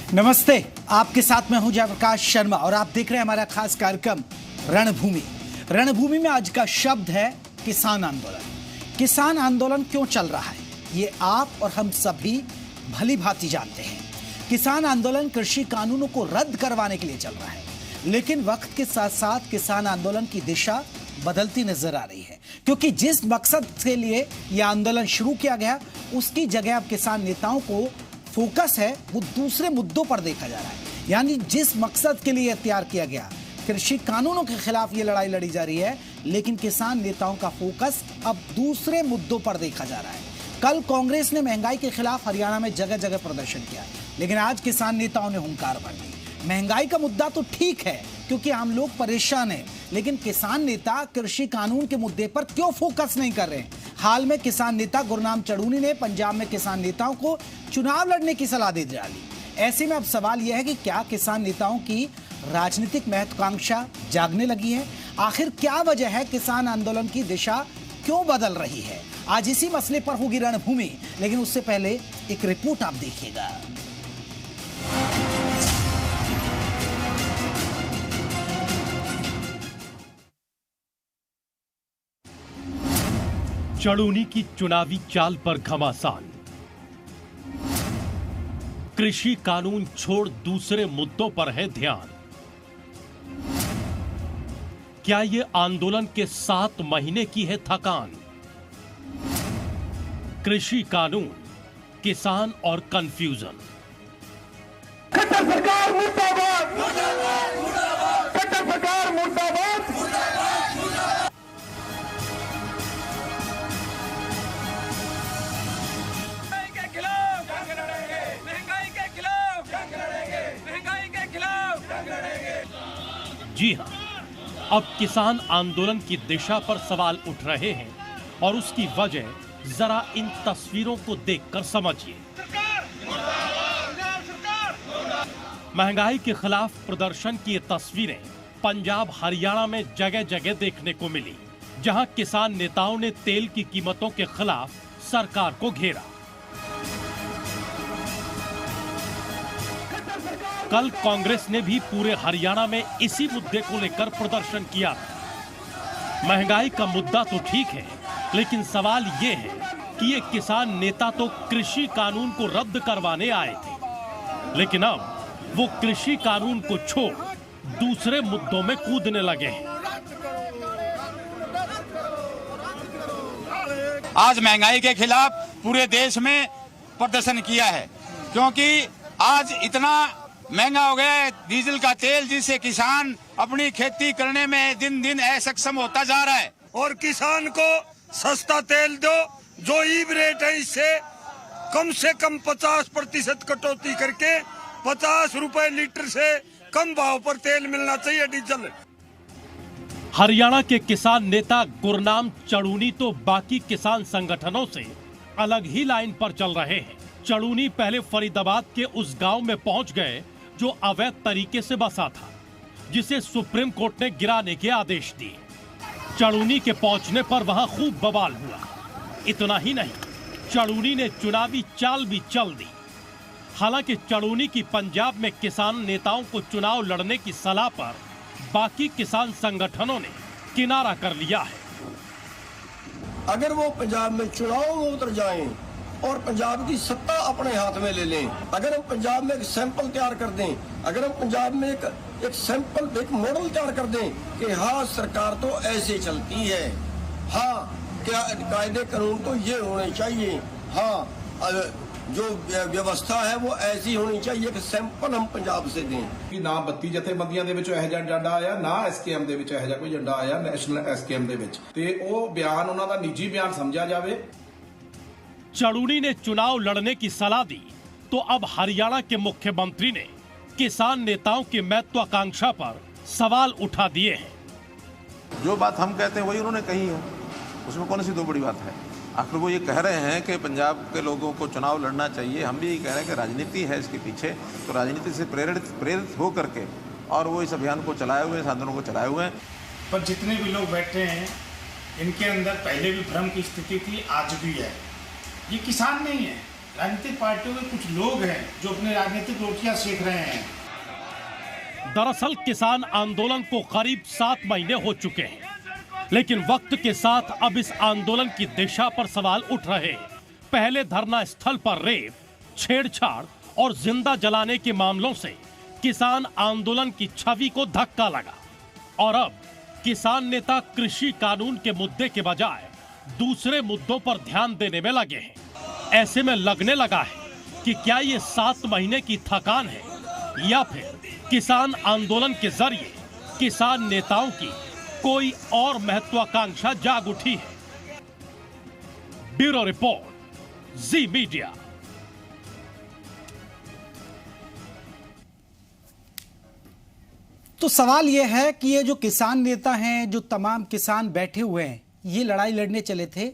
नमस्ते, आपके साथ मैं हूं जयप्रकाश शर्मा और आप देख रहे हैं हमारा खास कार्यक्रम रणभूमि। रणभूमि में आज का शब्द है किसान आंदोलन। किसान आंदोलन क्यों चल रहा है, ये आप और हम सभी भली भांति जानते हैं। किसान आंदोलन कृषि कानूनों को रद्द करवाने के लिए चल रहा है, लेकिन वक्त के साथ साथ किसान आंदोलन की दिशा बदलती नजर आ रही है, क्योंकि जिस मकसद के लिए यह आंदोलन शुरू किया गया उसकी जगह अब किसान नेताओं को फोकस है वो दूसरे मुद्दों पर देखा जा रहा है। यानी जिस मकसद के लिए तैयार किया गया, कृषि कानूनों के खिलाफ ये लड़ाई लड़ी जा रही है, लेकिन किसान नेताओं का फोकस अब दूसरे मुद्दों पर देखा जा रहा है। कल कांग्रेस ने महंगाई के खिलाफ हरियाणा में जगह जगह प्रदर्शन किया, लेकिन आज किसान नेताओं ने हुंकार भर दी। महंगाई का मुद्दा तो ठीक है क्योंकि आम लोग परेशान हैं, लेकिन किसान नेता कृषि कानून के मुद्दे पर क्यों फोकस नहीं कर रहे हैं? हाल में किसान नेता गुरनाम चढ़ूनी ने पंजाब में किसान नेताओं को चुनाव लड़ने की सलाह दे डाली। ऐसे में अब सवाल यह है कि क्या किसान नेताओं की राजनीतिक महत्वाकांक्षा जागने लगी है? आखिर क्या वजह है किसान आंदोलन की दिशा क्यों बदल रही है? आज इसी मसले पर होगी रणभूमि, लेकिन उससे पहले एक रिपोर्ट आप देखिएगा। चढ़ूनी की चुनावी चाल पर घमासान। कृषि कानून छोड़ दूसरे मुद्दों पर है ध्यान। क्या ये आंदोलन के 7 महीने की है थकान? कृषि कानून, किसान और कंफ्यूजन। खट्टर सरकार मुर्दाबाद, मुर्दाबाद, खट्टर सरकार मुर्दाबाद, मुर्दाबाद, मुर्दाबाद। जी हां, अब किसान आंदोलन की दिशा पर सवाल उठ रहे हैं और उसकी वजह जरा इन तस्वीरों को देखकर समझिए। महंगाई के खिलाफ प्रदर्शन की ये तस्वीरें पंजाब हरियाणा में जगह जगह देखने को मिली, जहां किसान नेताओं ने तेल की कीमतों के खिलाफ सरकार को घेरा। कल कांग्रेस ने भी पूरे हरियाणा में इसी मुद्दे को लेकर प्रदर्शन किया। महंगाई का मुद्दा तो ठीक है, लेकिन सवाल ये है कि ये किसान नेता तो कृषि कानून को रद्द करवाने आए थे, लेकिन अब वो कृषि कानून को छोड़ दूसरे मुद्दों में कूदने लगे हैं। आज महंगाई के खिलाफ पूरे देश में प्रदर्शन किया है, क्योंकि आज इतना महंगा हो गया है डीजल का तेल, जिससे किसान अपनी खेती करने में दिन दिन असक्षम होता जा रहा है। और किसान को सस्ता तेल दो, जो ईब रेट है इससे कम से कम 50% कटौती करके 50 रुपए लीटर से कम भाव पर तेल मिलना चाहिए डीजल। हरियाणा के किसान नेता गुरनाम चढ़ूनी तो बाकी किसान संगठनों से अलग ही लाइन पर चल रहे हैं। चढ़ूनी पहले फरीदाबाद के उस गांव में पहुंच गए जो अवैध तरीके से बसा था, जिसे सुप्रीम कोर्ट ने गिराने के आदेश दिए। चढ़ूनी के पहुंचने पर वहां खूब बवाल हुआ। इतना ही नहीं, चढ़ूनी ने चुनावी चाल भी चल दी। हालांकि चढ़ूनी की पंजाब में किसान नेताओं को चुनाव लड़ने की सलाह पर बाकी किसान संगठनों ने किनारा कर लिया है। अगर वो पंजाब में चुनाव में उतर जाएं और पंजाब की सत्ता अपने हाथ में ले लें, अगर हम पंजाब में एक सैंपल तैयार कर दें, अगर हम पंजाब में एक सैंपल, एक मॉडल तैयार कर दें कि हाँ सरकार तो ऐसे चलती है, हाँ क्या कायदे कानून तो ये होने चाहिए, हाँ जो व्यवस्था है वो ऐसी होनी चाहिए, कि सैंपल हम पंजाब से दें। कि ना 32 ਜਥੇਬੰਦੀਆਂ ਦੇ ਵਿੱਚ ਇਹ ਜਿਹਾ ਏਜੰਡਾ ਆਇਆ, ਨਾ ਐਸਕੇਐਮ ਦੇ ਵਿੱਚ ਇਹ ਜਿਹਾ ਕੋਈ ਏਜੰਡਾ ਆਇਆ ਨੈਸ਼ਨਲ ਐਸਕੇਐਮ ਦੇ ਵਿੱਚ, ਤੇ ਉਹ ਬਿਆਨ ਉਹਨਾਂ ਦਾ ਨਿੱਜੀ ਬਿਆਨ ਸਮਝਿਆ ਜਾਵੇ। चढ़ूनी ने चुनाव लड़ने की सलाह दी तो अब हरियाणा के मुख्यमंत्री ने किसान नेताओं की महत्वाकांक्षा पर सवाल उठा दिए हैं। जो बात हम कहते हैं वही उन्होंने कही है, उसमें कौन सी दो बड़ी बात है? आखिर वो ये कह रहे हैं कि पंजाब के लोगों को चुनाव लड़ना चाहिए, हम भी ये कह रहे हैं कि राजनीति है इसके पीछे, तो राजनीति से प्रेरित हो करके और वो इस अभियान को चलाए हुए, इस आंदोलन को चलाए हुए हैं। पर जितने भी लोग बैठे हैं इनके अंदर पहले भी भ्रम की स्थिति थी, आज भी है। ये किसान नहीं है, राजनीतिक पार्टियों के कुछ लोग हैं जो अपने राजनीतिक रोटियां सेक रहे हैं। दरअसल किसान आंदोलन को करीब 7 महीने हो चुके हैं, लेकिन वक्त के साथ अब इस आंदोलन की दिशा पर सवाल उठ रहे हैं। पहले धरना स्थल पर रेप, छेड़छाड़ और जिंदा जलाने के मामलों से किसान आंदोलन की छवि को धक्का लगा और अब किसान नेता कृषि कानून के मुद्दे के बजाय दूसरे मुद्दों पर ध्यान देने में लगे हैं। ऐसे में लगने लगा है कि क्या ये 7 महीने की थकान है या फिर किसान आंदोलन के जरिए किसान नेताओं की कोई और महत्वाकांक्षा जाग उठी है। ब्यूरो रिपोर्ट, जी मीडिया। तो सवाल यह है कि ये जो किसान नेता हैं, जो तमाम किसान बैठे हुए हैं, ये लड़ाई लड़ने चले थे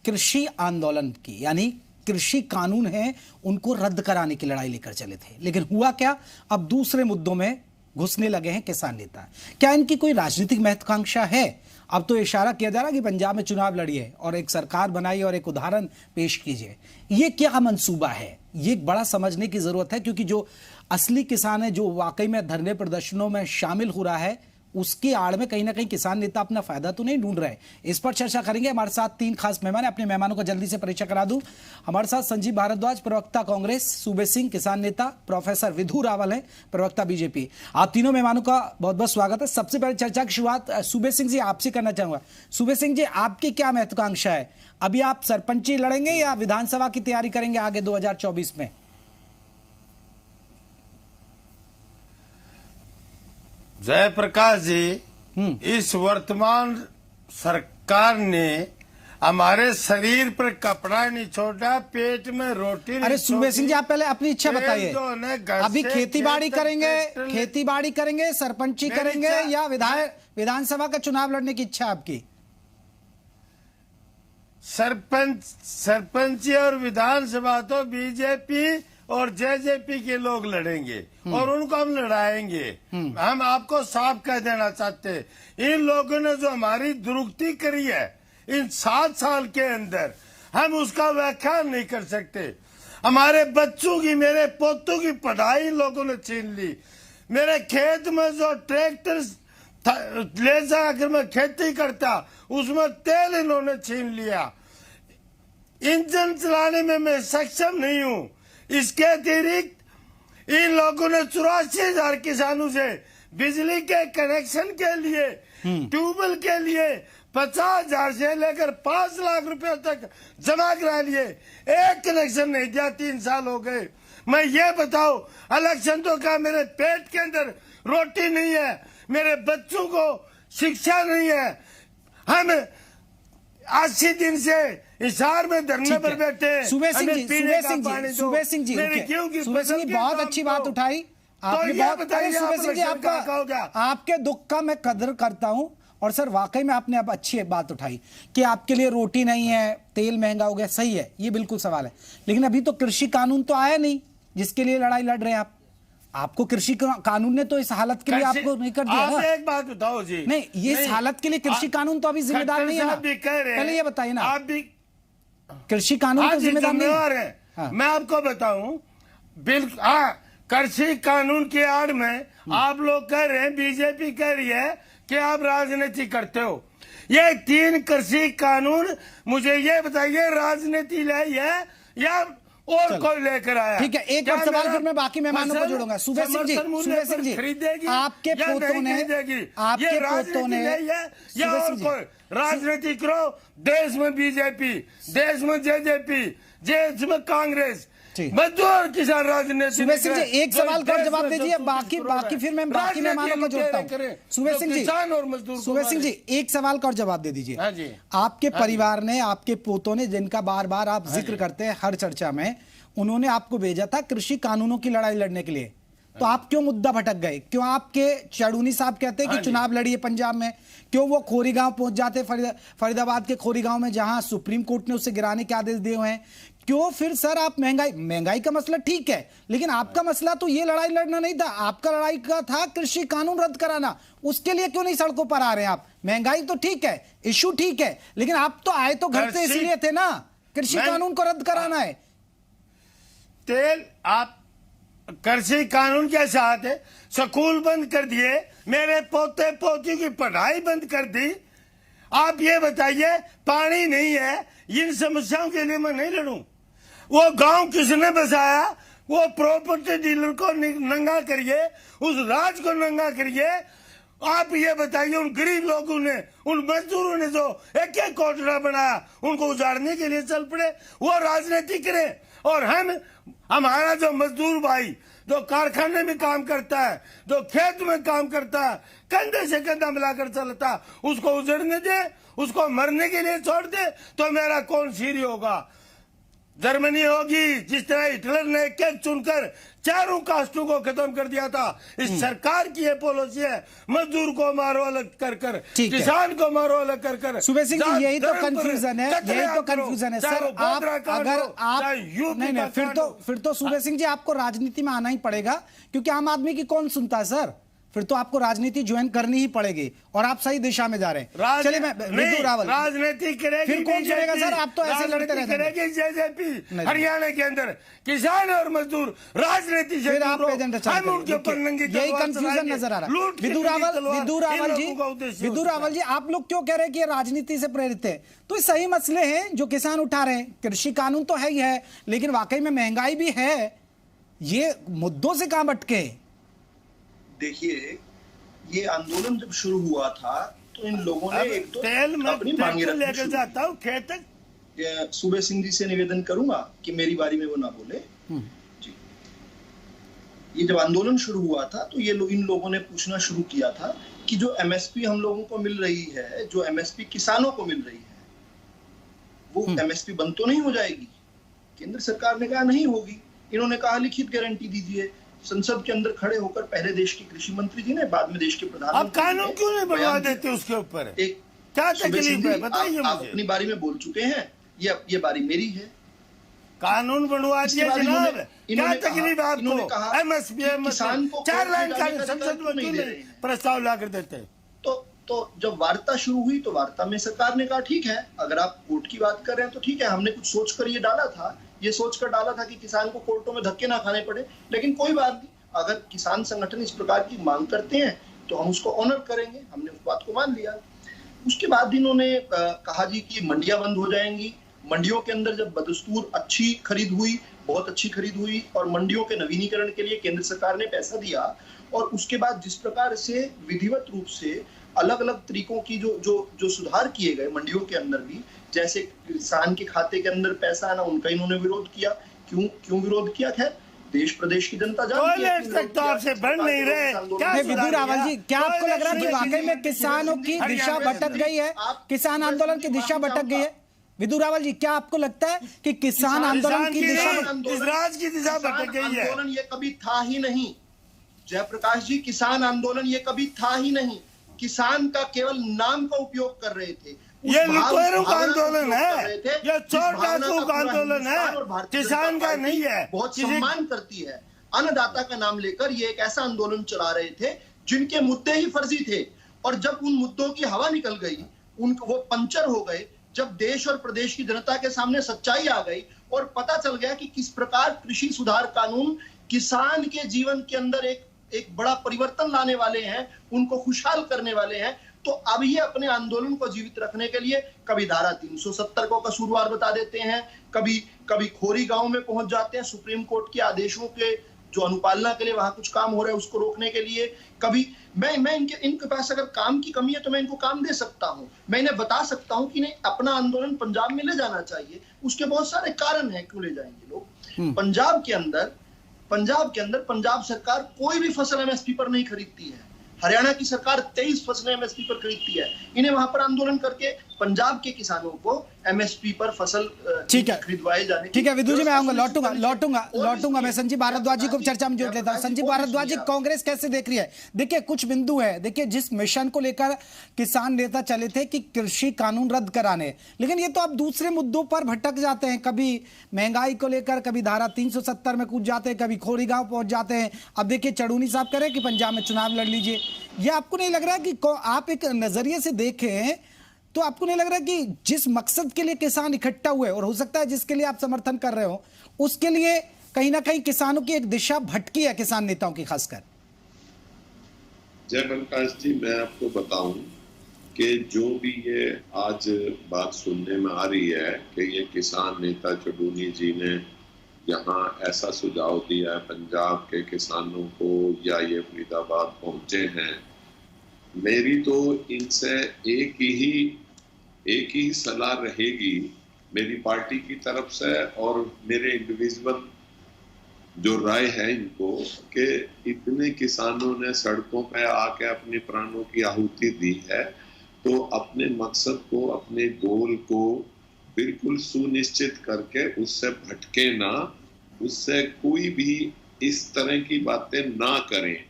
कृषि आंदोलन की, यानी कृषि कानून है उनको रद्द कराने की लड़ाई लेकर चले थे। लेकिन हुआ क्या, अब दूसरे मुद्दों में घुसने लगे हैं किसान नेता। क्या इनकी कोई राजनीतिक महत्वाकांक्षा है? अब तो इशारा किया जा रहा है कि पंजाब में चुनाव लड़िए और एक सरकार बनाइए और एक उदाहरण पेश कीजिए। ये क्या मंसूबा है, ये बड़ा समझने की जरूरत है, क्योंकि जो असली किसान है, जो वाकई में धरने प्रदर्शनों में शामिल हो रहा है, उसकी आड़ में कहीं ना कहीं किसान नेता अपना फायदा तो नहीं ढूंढ रहे। इस पर चर्चा करेंगे। हमारे साथ 3 खास मेहमान हैं। अपने मेहमानों का जल्दी से परिचय करा दूं। हमारे साथ संजीव भारद्वाज, प्रवक्ता कांग्रेस, सूबे सिंह किसान नेता, प्रोफेसर विधु रावल हैं, प्रवक्ता बीजेपी। आप तीनों मेहमानों का बहुत बहुत स्वागत है। सबसे पहले चर्चा की शुरुआत सूबे सिंह जी आपसे करना चाहूंगा। सूबे सिंह जी, आपकी क्या महत्वाकांक्षा है? अभी आप सरपंची लड़ेंगे या विधानसभा की तैयारी करेंगे आगे 2024 में? जयप्रकाश जी, इस वर्तमान सरकार ने हमारे शरीर पर कपड़ा नहीं छोड़ा, पेट में रोटी नहीं। अरे सूबे सिंह जी, आप पहले अपनी इच्छा बताइए। अभी खेती बाड़ी करेंगे, सरपंची करेंगे या विधानसभा का चुनाव लड़ने की इच्छा आपकी? सरपंची और विधानसभा तो बीजेपी और जेजेपी के लोग लड़ेंगे और उनको हम लड़ाएंगे। हम आपको साफ कह देना चाहते हैं, इन लोगों ने जो हमारी दुरुक्ति करी है इन 7 साल के अंदर, हम उसका व्याख्यान नहीं कर सकते। हमारे बच्चों की, मेरे पोतों की पढ़ाई इन लोगों ने छीन ली। मेरे खेत में जो ट्रैक्टर ले जाकर मैं खेती करता, उसमें तेल इन्होंने छीन लिया। इंजन चलाने में मैं सक्षम नहीं हूँ। इसके अतिरिक्त इन लोगों ने 84,000 किसानों से बिजली के कनेक्शन के लिए, ट्यूबवेल के लिए 50,000 से लेकर 5 लाख रुपए तक जमा करा लिए। एक कनेक्शन नहीं दिया, 3 साल हो गए। मैं ये बताओ, इलेक्शन तो क्या, मेरे पेट के अंदर रोटी नहीं है, मेरे बच्चों को शिक्षा नहीं है। हम 80 दिन से हिसार में धरने पर बैठे हैं। सूबे सिंह जी बहुत अच्छी बात उठाई आपने। सूबे सिंह जी, आपके दुख का मैं कदर करता हूं, और सर वाकई में आपने अब अच्छी बात उठाई कि आपके लिए रोटी नहीं है, तेल महंगा हो गया, सही है, ये बिल्कुल सवाल है। लेकिन अभी तो कृषि कानून तो आया नहीं जिसके लिए लड़ाई लड़ रहे हैं आप। आपको कृषि कानून ने तो इस हालत के लिए आपको नहीं कर दिया ना। एक बात बताओ जी। नहीं, ये इस हालत के लिए कृषि कानून तो अभी जिम्मेदार नहीं है ना। पहले ये बताइए ना, आप भी कृषि कानून तो जिम्मेदार नहीं है। हाँ। मैं आपको बताऊं, बिल्कुल कृषि कानून की आड़ में आप लोग कह रहे हैं, बीजेपी कह रही है कि आप राजनीति करते हो। ये 3 कृषि कानून, मुझे ये बताइए, राजनीति लाई है या और कोई लेकर आया? ठीक है, एक और सवाल फिर मैं बाकी मेहमानों को जोड़ूंगा। सूबे सिंह जी, आपके पोतों ने राजनीति करो, देश में बीजेपी, देश में जेजेपी, देश में कांग्रेस, मजदूर किसान राजनीति। सूबे सिंह जी, एक सवाल का जवाब दीजिए, बाकी फिर मैं बाकी मेहमानों को जोड़ता हूँ। सूबे सिंह जी, एक सवाल का और जवाब दे दीजिए। आपके परिवार ने, आपके पोतों ने, जिनका बार बार आप जिक्र करते हैं हर चर्चा में, उन्होंने आपको भेजा था कृषि कानूनों की लड़ाई लड़ने के लिए। तो आप क्यों मुद्दा भटक गए? क्यों आपके चढ़ूनी साहब कहते हैं कि चुनाव लड़िए पंजाब में, क्यों वो खोरी गांव पहुंच जाते, फरीदाबाद के खोरी गांव में, जहां सुप्रीम कोर्ट ने उसे गिराने के आदेश दिए हुए हैं? क्यों फिर सर आप महंगाई का मसला ठीक है, लेकिन आपका मसला तो ये लड़ाई लड़ना नहीं था, आपका लड़ाई का था कृषि कानून रद्द कराना। उसके लिए क्यों नहीं सड़कों पर आ रहे हैं आप? महंगाई तो ठीक है, इशू ठीक है, लेकिन आप तो आए तो घर से इसलिए थे ना, कृषि कानून को रद्द कराना है। तेल आप कृषि कानून के साथ स्कूल बंद कर दिए, मेरे पोते पोती की पढ़ाई बंद कर दी। आप ये बताइए, पानी नहीं है, इन समस्याओं के लिए मैं नहीं लड़ूं। वो गांव किसने बसाया? वो प्रॉपर्टी डीलर को नंगा करिए, उस राज को नंगा करिए। आप ये बताइए, उन गरीब लोगों ने, उन मजदूरों ने जो एक एक कोठरा बनाया, उनको उजाड़ने के लिए चल पड़े। वो राजनीति करें, और हमारा जो मजदूर भाई जो कारखाने में काम करता है, जो खेत में काम करता है, कंधे से कंधा मिलाकर चलता, उसको उजड़ने दे, उसको मरने के लिए छोड़ दे, तो मेरा कौन सीरी होगा? जर्मनी होगी, जिस तरह हिटलर ने एक एक चुनकर चारों कास्टों को खत्म कर दिया था। इस सरकार की ये पॉलिसी है, मजदूर को मारो अलग कर कर, किसान को मारो अलग कर कर। सुबह सिंह जी, यही तो कंफ्यूजन है, यही तो कंफ्यूजन है सर। आप अगर आप नहीं, फिर तो सुबह सिंह जी आपको राजनीति में आना ही पड़ेगा, क्योंकि आम आदमी की कौन सुनता है सर? फिर तो आपको राजनीति ज्वाइन करनी ही पड़ेगी, और आप सही दिशा में जा रहे हैं। चलिए, मैं विदु रावल, राजनीति करेगी, फिर कौन चलेगा सर? आप तो ऐसे लड़ते रहते हैं। करेगी जेजेपी हरियाणा के अंदर, किसान और मजदूर राजनीति से, फिर आप प्रेजेंट यही कंफ्यूजन नजर आ रहा है। विदु रावल जी, आप लोग क्यों कह रहे हैं कि ये राजनीति से प्रेरित है? तो ये सही मसले हैं जो किसान उठा रहे हैं। कृषि कानून तो है ही है, लेकिन वाकई में महंगाई भी है, ये मुद्दों से कहां भटके? देखिए, ये आंदोलन जब शुरू हुआ था तो इन लोगों ने एक तो अपनी मांगे लेकर जाता हूँ खेत तक। सुबह सिंह जी से निवेदन करूंगा कि मेरी बारी में वो ना बोले जी। ये जब आंदोलन शुरू हुआ था तो ये इन लोगों ने पूछना शुरू किया था कि जो एमएसपी हम लोगों को मिल रही है, जो एमएसपी किसानों को मिल रही है, वो एमएसपी बंद तो नहीं हो जाएगी? केंद्र सरकार ने कहा नहीं होगी। इन्होंने कहा लिखित गारंटी दीजिए। संसद के अंदर खड़े होकर पहले देश के कृषि मंत्री जी ने, बाद में देश के प्रधानमंत्री। आप कानून क्यों नहीं बनवा देते उसके ऊपर? एक क्या तकलीफ है बताइए मुझे। आप अपनी बारी में बोल चुके हैं, ये बारी मेरी है। कानून बनवा दिए जनाब, क्या तकलीफ आपको? एमएसपी किसान को 4 लाइन का संसद में क्यों नहीं प्रस्ताव ला कर देते? तो जब वार्ता शुरू हुई तो वार्ता में सरकार ने कहा ठीक है, अगर आप कोर्ट की बात कर रहे हैं तो ठीक है, हमने कुछ सोच कर ये डाला था, ये सोचकर डाला था कि किसान को कोर्टों में धक्के ना खाने पड़े, लेकिन कोई बात नहीं, अगर किसान संगठन इस प्रकार की मांग करते हैं तो हम उसको ऑनर करेंगे। हमने उस बात को मान लिया। उसके बाद इन्होंने कहा जी कि मंडियां बंद हो जाएंगी। मंडियों के अंदर जब बदस्तूर अच्छी खरीद हुई, बहुत अच्छी खरीद हुई, और मंडियों के नवीनीकरण के लिए केंद्र सरकार ने पैसा दिया, और उसके बाद जिस प्रकार से विधिवत रूप से अलग अलग तरीकों की जो सुधार किए गए मंडियों के अंदर भी, जैसे किसान के खाते के अंदर पैसा आना, उनका इन्होंने विरोध किया। क्यों विरोध किया? खैर, देश प्रदेश की जनता जानती है। आपसे बढ़ नहीं रहे। विदु रावल जी, क्या आपको लग रहा है कि वाकई में किसानों की दिशा भटक गई है? किसान आंदोलन की दिशा भटक गई है? विदु रावल जी, क्या आपको लगता है कि किसान आंदोलन की दिशा भटक गई है? आंदोलन ये कभी था ही नहीं जयप्रकाश जी, किसान आंदोलन ये कभी था ही नहीं। किसान का केवल नाम का उपयोग कर रहे थे। ये लुटेरों का आंदोलन है, ये चोर डाकुओं का आंदोलन है, किसान का नहीं है। बहुत सम्मान करती है अन्नदाता का नाम लेकर ये एक ऐसा आंदोलन चला रहे थे जिनके मुद्दे ही फर्जी थे, और जब उन मुद्दों की हवा निकल गई, वो पंचर हो गए, जब देश और प्रदेश की जनता के सामने सच्चाई आ गई और पता चल गया कि किस प्रकार कृषि सुधार कानून किसान के जीवन के अंदर एक बड़ा परिवर्तन लाने वाले हैं, उनको खुशहाल करने वाले हैं, तो अब ये अपने आंदोलन को जीवित रखने के लिए कभी धारा 370 को कसूरवार बता देते हैं, कभी खोरी गांव में पहुंच जाते हैं सुप्रीम कोर्ट के आदेशों के जो अनुपालना के लिए वहां कुछ काम हो रहा है उसको रोकने के लिए। कभी मैं इनके पास अगर काम की कमी है तो मैं इनको काम दे सकता हूं, मैं इन्हें बता सकता हूं कि नहीं अपना आंदोलन पंजाब में ले जाना चाहिए। उसके बहुत सारे कारण हैं क्यों ले जाएंगे लोग। पंजाब के अंदर पंजाब सरकार कोई भी फसल एमएसपी पर नहीं खरीदती है। हरियाणा की सरकार 23 फसलें एमएसपी पर खरीदती है। इन्हें वहां पर आंदोलन करके पंजाब के किसानों को एमएसपी पर फसल खरीदवाए जाने। ठीक है विदु जी, मैं आऊंगा, लौटूंगा मैं संजीव भारद्वाज जी को चर्चा में जोड़ लेता हूं। संजीव भारद्वाज जी, कांग्रेस कैसे देख रही है? देखिए कुछ बिंदु है, देखिए जिस मिशन को लेकर किसान नेता चले थे कि कृषि कानून रद्द कराने, लेकिन ये तो अब दूसरे मुद्दों पर भटक जाते हैं, कभी महंगाई को लेकर, कभी धारा 370 में कूद जाते हैं, कभी खोरी गांव पहुंच जाते हैं। अब देखिए चढ़ूनी साहब कह रहे हैं कि पंजाब में चुनाव लड़ लीजिए। ये आपको नहीं लग रहा है कि आप एक नजरिए से देखें तो आपको नहीं लग रहा कि जिस मकसद के लिए किसान इकट्ठा हुए, और हो सकता है जिसके लिए आप समर्थन कर रहे हो, उसके लिए कहीं ना कहीं किसानों की एक दिशा भटकी है, किसान नेताओं की खासकर। जयप्रकाश जी, मैं आपको बताऊं कि जो भी ये आज बात सुनने में आ रही है कि ये किसान नेता चड़ूनी जी ने यहाँ ऐसा सुझाव दिया है पंजाब के किसानों को, या ये फरीदाबाद पहुंचे हैं, मेरी तो इनसे एक ही सलाह रहेगी मेरी पार्टी की तरफ से और मेरे इंडिविजुअल जो राय है इनको, कि इतने किसानों ने सड़कों पे आके अपने प्राणों की आहुति दी है, तो अपने मकसद को, अपने गोल को बिल्कुल सुनिश्चित करके उससे भटके ना, उससे कोई भी इस तरह की बातें ना करें।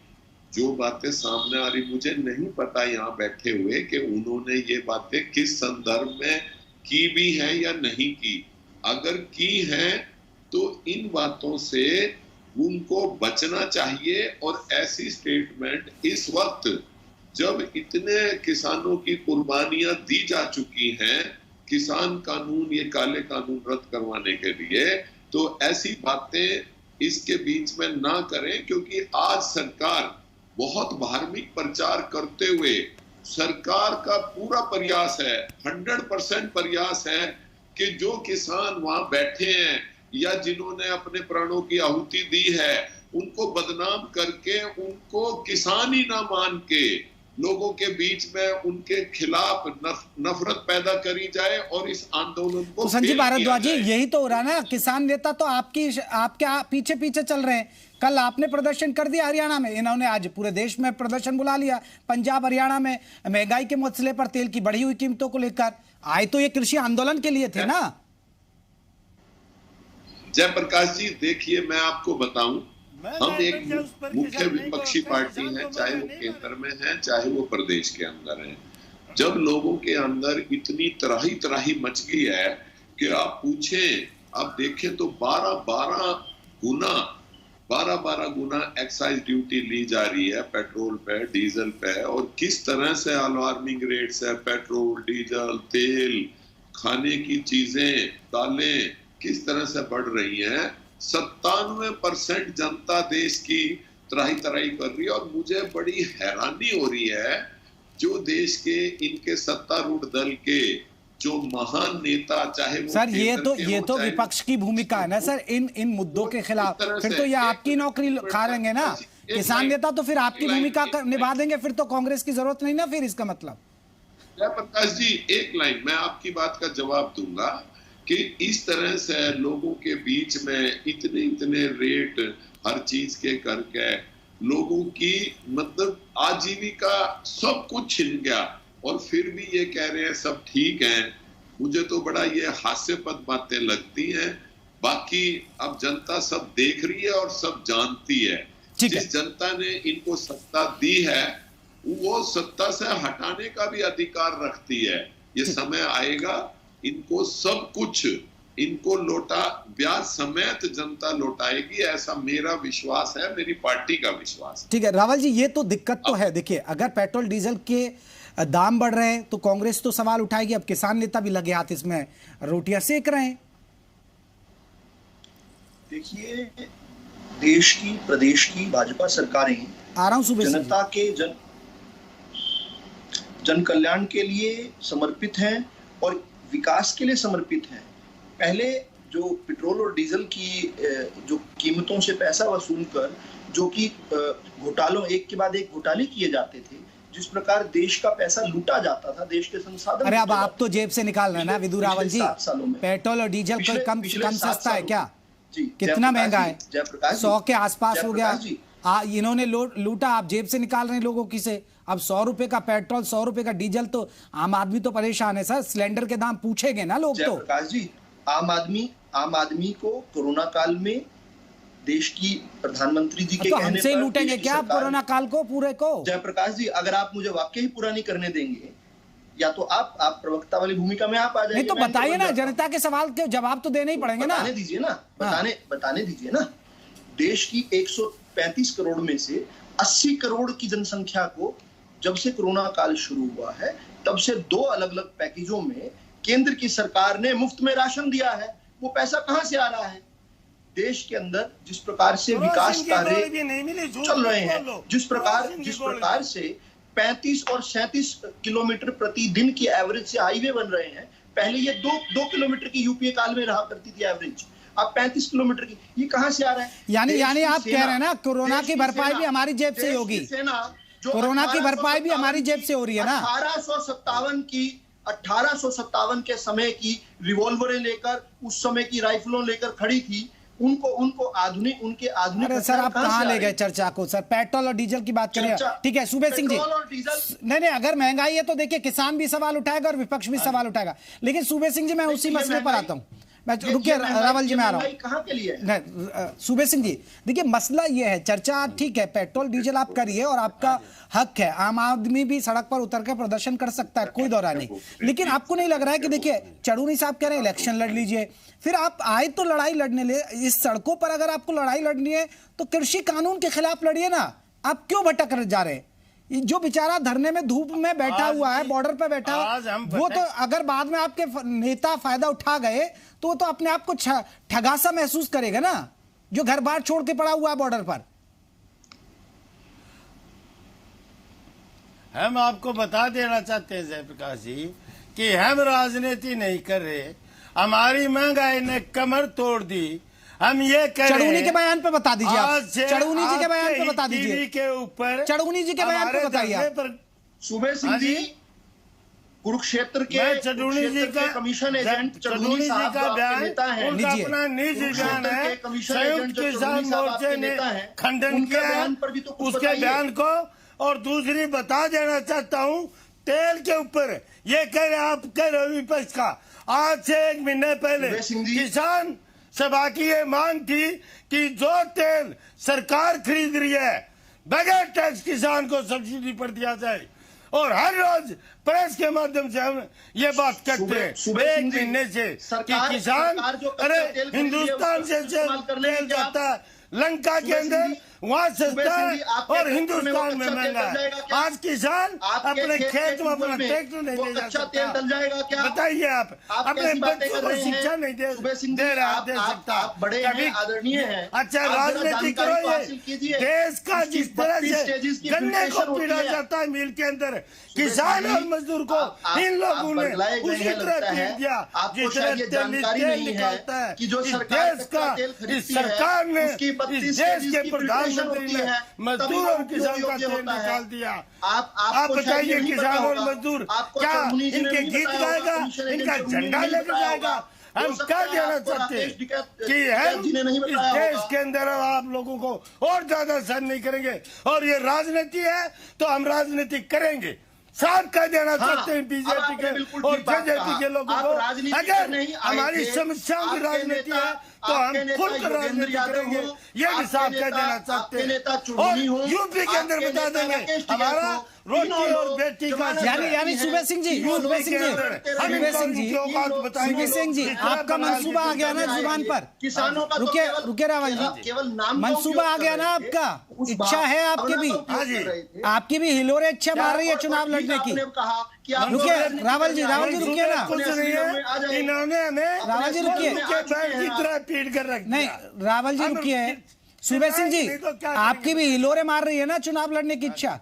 जो बातें सामने आ रही, मुझे नहीं पता यहाँ बैठे हुए कि उन्होंने ये बातें किस संदर्भ में की भी है या नहीं की। अगर की है तो इन बातों से उनको बचना चाहिए, और ऐसी स्टेटमेंट इस वक्त जब इतने किसानों की कुर्बानियां दी जा चुकी हैं किसान कानून, ये काले कानून रद्द करवाने के लिए, तो ऐसी बातें इसके बीच में ना करें। क्योंकि आज सरकार बहुत धार्मिक प्रचार करते हुए, सरकार का पूरा प्रयास है, 100% प्रयास है कि जो किसान वहां बैठे हैं या जिन्होंने अपने प्राणों की आहुति दी है, उनको बदनाम करके, उनको किसान ही ना मान के लोगों के बीच में उनके खिलाफ नफरत पैदा करी जाए और इस आंदोलन को। तो संजीव भारद्वाज जी, यही तो हो रहा है ना, किसान नेता तो आपके पीछे पीछे चल रहे हैं। कल आपने प्रदर्शन कर दिया हरियाणा में, इन्होंने आज पूरे देश में प्रदर्शन बुला लिया। पंजाब हरियाणा में महंगाई के मसले पर, तेल की बढ़ी हुई कीमतों को लेकर आए, तो ये कृषि आंदोलन के लिए थे ना। जयप्रकाश जी, देखिए मैं आपको बताऊं, हम एक मुख्य विपक्षी पार्टी है, चाहे वो केंद्र में है चाहे वो प्रदेश के अंदर है। जब लोगों के अंदर इतनी त्राही मच गई है कि आप पूछें, आप देखें तो 12 गुना एक्साइज ड्यूटी ली जा रही है पेट्रोल पे, डीजल पे, और किस तरह से अलार्मिंग रेट्स है, पेट्रोल, डीजल, तेल, खाने की चीजें, दालें किस तरह से बढ़ रही हैं। 97% जनता देश की त्राही कर रही है, और मुझे बड़ी हैरानी हो रही है जो देश के इनके सत्तारूढ़ दल के जो महान नेता, चाहे वो सर ये तो विपक्ष की भूमिका है ना सर, इन मुद्दों के खिलाफ। फिर तो ये आपकी नौकरी खा लेंगे ना किसान नेता, तो फिर आपकी भूमिका निभा देंगे, फिर तो कांग्रेस की जरूरत नहीं ना फिर, इसका मतलब। जयप्रकाश जी, एक लाइन मैं आपकी बात का जवाब दूंगा कि इस तरह से लोगों के बीच में इतने रेट हर चीज के करके लोगों की मतलब आजीविका सब कुछ छिन गया, और फिर भी ये कह रहे हैं सब ठीक है। मुझे तो बड़ा ये हास्यपद बातें लगती हैं। बाकी अब जनता सब देख रही है और सब जानती है। जिस जनता ने इनको सत्ता दी है वो सत्ता से हटाने का भी अधिकार रखती है। ये समय आएगा, इनको सब कुछ इनको लौटा, ब्याज समेत जनता लौटाएगी, ऐसा मेरा विश्वास है, मेरी पार्टी का विश्वास है। ठीक है रावल जी, ये तो दिक्कत तो है। देखिए, अगर पेट्रोल डीजल के दाम बढ़ रहे हैं तो कांग्रेस तो सवाल उठाएगी, अब किसान नेता भी लगे हाथ इसमें रोटियां सेक रहे हैं। देखिए, देश की, प्रदेश की भाजपा सरकारें जनता के जन कल्याण के लिए समर्पित हैं और विकास के लिए समर्पित हैं। पहले जो पेट्रोल और डीजल की जो कीमतों से पैसा वसूल कर जो कि घोटालों, एक के बाद एक घोटाले किए जाते थे, जिस प्रकार देश का पैसा लूटा जाता था, देश के संसाधन। अरे अब आप तो जेब से निकाल रहे हैं ना विदु रावल जी, पेट्रोल और डीजल कोई कम सस्ता है क्या? कितना महंगा है? 100 के आसपास हो गया। इन्होंने लूटा, आप जेब से निकाल रहे हैं लोगों की से। अब 100 रुपए का पेट्रोल, 100 रुपए का डीजल, तो आम आदमी तो परेशान है सर। सिलेंडर के दाम पूछेंगे ना लोग। तो प्रकाश जी, आम आदमी को कोरोना काल में देश की प्रधानमंत्री जी के कहने पर लूटेंगे क्या आप कोरोना काल को पूरे को? जयप्रकाश जी, अगर आप मुझे वाक्य ही पूरा नहीं करने देंगे, या तो आप प्रवक्ता वाली भूमिका में आप आ जाइए। नहीं तो बताइए ना, जनता के सवाल के जवाब तो देने ही पड़ेंगे ना। बताने दीजिए ना, बताने दीजिए ना। देश की 135 करोड़ में से 80 करोड़ की जनसंख्या को जब से कोरोना काल शुरू हुआ है तब से 2 अलग अलग पैकेजों में केंद्र की सरकार ने मुफ्त में राशन दिया है। वो पैसा कहां से आ रहा है? देश के अंदर जिस प्रकार से विकास कार्य चल रहे हैं, जिस प्रकार से 35 और 37 किलोमीटर प्रतिदिन की एवरेज से हाईवे बन रहे हैं। पहले ये 2 किलोमीटर की यूपीए काल में रहा करती थी एवरेज, अब 35 किलोमीटर की। ये कहां से आ रहा है? यानी आप कह रहे हैं ना कोरोना की भरपाई भी हमारी जेब से होगी। कोरोना की भरपाई भी हमारी जेब से हो रही है ना। 1857 के समय की रिवॉल्वरें लेकर, उस समय की राइफलों लेकर खड़ी थी, उनको आधुनिक अरे सर आप कहां ले गए चर्चा को? सर पेट्रोल और डीजल की बात करें, ठीक है सूबे सिंह जी। नहीं, अगर महंगाई है तो देखिए किसान भी सवाल उठाएगा और विपक्ष भी सवाल उठाएगा। लेकिन सूबे सिंह जी मैं उसी मसले पर आता हूं। रुकिए रावल जी, मैं आ रहा हूँ। कहां के लिए? सूबे सिंह जी देखिए मसला ये है, चर्चा ठीक है पेट्रोल डीजल आप करिए और आपका हक है, आम आदमी भी सड़क पर उतर कर प्रदर्शन कर सकता है, कोई दौरा नहीं। लेकिन आपको नहीं लग रहा है कि देखिए चढ़ूनी साहब कह रहे हैं इलेक्शन लड़ लीजिए, फिर आप आए तो लड़ाई लड़ने ले, इस सड़कों पर अगर आपको लड़ाई लड़नी है तो कृषि कानून के खिलाफ लड़िए ना। आप क्यों भटक जा रहे हैं? जो बेचारा धरने में धूप में बैठा हुआ है, बॉर्डर पे बैठा हुआ, वो तो अगर बाद में आपके नेता फायदा उठा गए तो अपने आप को ठगासा महसूस करेगा ना, जो घर बार छोड़ के पड़ा हुआ है बॉर्डर पर। हम आपको बता देना चाहते हैं जयप्रकाश जी कि हम राजनीति नहीं कर रहे, हमारी महंगाई ने कमर तोड़ दी। हम ये कह रहे हैं, चढ़ूनी के बयान पे बता दीजिए आप, चढ़ूनी जी के बयान पे बता दीजिए, के ऊपर चढ़ूनी जी के बयान पे बताइए। सूबे सिंह जी कुरुक्षेत्र के चढ़ूनी जी का कमीशन एजेंट, चढ़ूनी जी का बयान अपना निजी बयान है, संयुक्त किसान मोर्चे ने खंडन किया है उसके बयान को। और दूसरी बता देना चाहता हूँ तेल के ऊपर ये कह रहे आप कह रहे विपक्ष का, आज से 1 महीने पहले किसान सभा की ये मांग थी कि जो तेल सरकार खरीद रही है बगैर टैक्स किसान को सब्सिडी पर दिया जाए। और हर रोज प्रेस के माध्यम से हम ये बात करते हैं 1 महीने से कि किसान, अरे हिंदुस्तान से तेल जाता है लंका के अंदर, वहाँ सस्ता है और हिंदुस्तान में महंगा है। आज किसान अपने खेत में अपना ट्रैक्टर नहीं ले जा सकता। बताइए आप अपने बच्चों को शिक्षा नहीं दे सकता। कभी आदरणीय है। अच्छा राजनीति करो, ये देश का जिस तरह से गन्ने को पीड़ा जाता है मिल के अंदर, किसान और मजदूर को इन लोगों ने उसी तरह पीट दिया जिस तरह तेल निकालता है। देश का इस सरकार ने इस देश के प्रधानमंत्री ने मजदूर और किसान का तेल निकाल दिया। आप बताइए किसान और मजदूर क्या इनके गीत गाएगा, इनका झंडा लेकर जाएगा? हम क्या कहना चाहते हैं कि हम इस देश के अंदर आप लोगों को और ज्यादा सहन नहीं करेंगे, और ये राजनीति है तो हम राजनीति करेंगे। साफ कह देना चाहते हैं बीजेपी के और जेजेपी के लोगों को, अगर हमारी समस्याओं की राजनीति है तो हम खुलकर राजनीति करेंगे, ये भी साफ कह देना चाहते हैं। और यूपी के अंदर बता देंगे हमारा रोटी और बेटी का, यानी सूबे सिंह जी, सूबे सिंह जी आपका मंसूबा आ गया ना जुबान पर? रुके रावल जी, मंसूबा आ गया ना आपका? इच्छा है आपकी भी, आपकी भी हिलोरे इच्छा मार रही है चुनाव लड़ने की। रुकिए रावल जी रुकिए ना, इन्होंने हमें रावल जी रुकिए, पीट कर रख नहीं रावल जी रुकिए। सूबे सिंह जी आपकी भी हिलोरे मार रही है ना चुनाव लड़ने की इच्छा?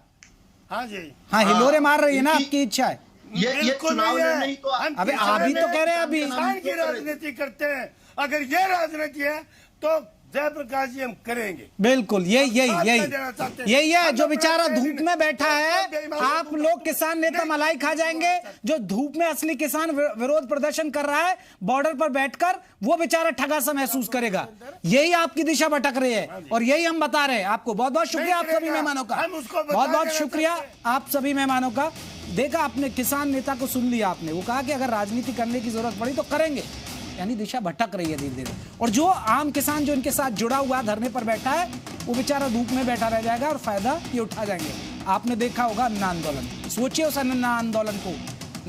हाँ जी, हाँ हिलोरे मार रही है ना आपकी इच्छा है? ये चुनाव नहीं तो अबे अभी तो कह रहे हैं अभी किसान की राजनीति करते हैं। अगर ये राजनीति है तो जयप्रकाश जी हम करेंगे। बिल्कुल यही है जो बेचारा धूप में बैठा है। आप लोग किसान नेता मलाई खा जाएंगे, जो धूप में असली किसान विरोध प्रदर्शन कर रहा है बॉर्डर पर बैठकर, वो बेचारा ठगासा महसूस करेगा। यही आपकी दिशा भटक रही है और यही हम बता रहे हैं आपको। बहुत बहुत शुक्रिया आप सभी मेहमानों का, बहुत बहुत शुक्रिया आप सभी मेहमानों का। देखा आपने, किसान नेता को सुन लिया आपने, वो कहा कि अगर राजनीति करने की जरूरत पड़ी तो करेंगे, यानी दिशा भटक रही है धीरे धीरे। और जो आम किसान जो इनके साथ जुड़ा हुआ धरने पर बैठा है, वो बेचारा धूप में बैठा रह जाएगा और फायदा ये उठा जाएंगे। आपने देखा होगा अन्ना आंदोलन, सोचिए उस अन्ना आंदोलन को।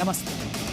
नमस्ते।